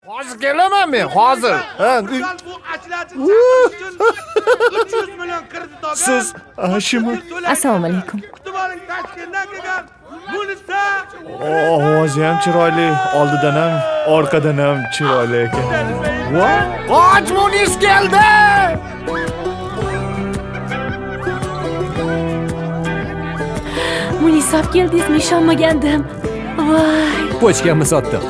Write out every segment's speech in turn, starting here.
Hozir kelaman men, hozir. Ha, Bu achilachini chaqirish uchun 300 million kredit olgan. siz Hashimov. Assalomu alaykum. Kutib oling, Toshkentdan kelgan. Munisa. Ovozi ham chiroyli, oldidan ham, orqadan ham chiroyli ekan. Voy, qoch Munis keldi. Munis olib keldingizmi? Ishonmagandim. Voy. Pochkamni sotdim.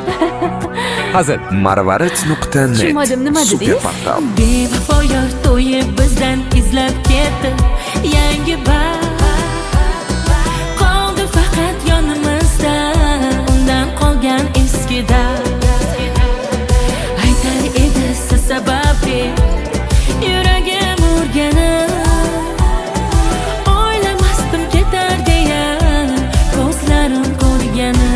Hazil. Marvarid.net Tushunmadim, nima dedingiz? Superportal. Bevafo yor to'yib bizdan izlab ketdi yangi baxt. Qoldi faqat yonimizda undan qolgan eski dard. Aytar edi siz sababli yuragim urganib. O'ylamasdim ketar deya ko'zlarim ko'rganim.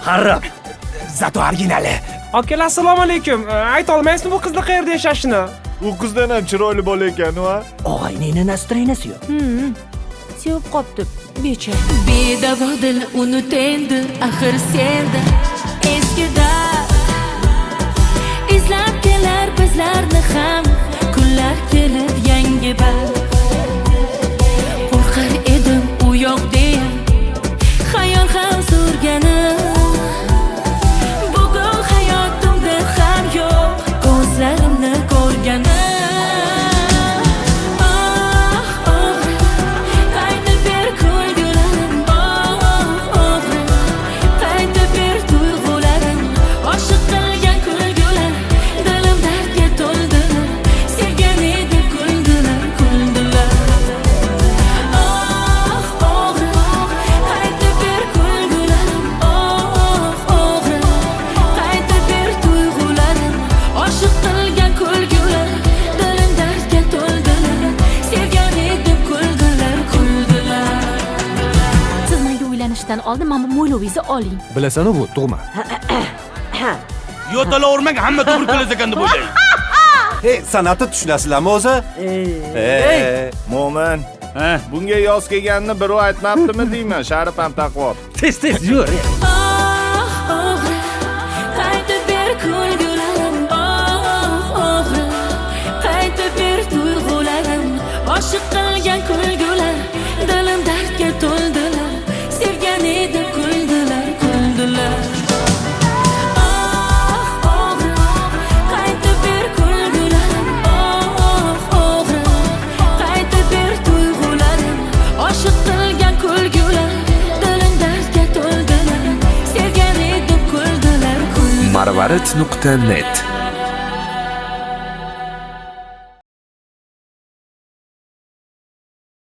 Harrab. Zato originali. Akalar assalomu alaykum. Ayta olmaysizmi bu qizni qayerda yashashini? U qizdan ham chiroyli bola ekan, va? Og'ayning nastreenasiyo. Sevib qopti, becha. Bedavo dil unutendi axir senda eski dard. Izlab kelar bizlarni ham kunlar kelib yangi baxt. Qo'rqar edim u yoq deya xayol ham surganim. Bugun hayotimda ham yo'q ko'zlarimni ko'rganim. Oldin mana bu mo'ylovingizni oling. Bilasan bu tug'ma. Yo'talavurmang, hamma tuberkuloz ekan deb o'ylaydi. Hey, san'atni tushunasizlarmi o'zi? Mo'min. Bunga yoz kelganini biri aytmabdimi deyman, Sharif ham taqvob. Tez yur. Qaytib ber kulgularim, o'g'ri. Qaytib ber tuyg'ularim, oshiq qilgan kulgular, dilim dardga to'ldilar. Sevgan edim kuldilar, kuldilar. O'g'ri, qaytib ber kulgularim, o'g'ri. Qaytib ber tuyg'ularim, oshiq qilgan kulgular, dilim dardga to'ldilar. Sevgan edim kuldilar, kuldilar. Marvarid.net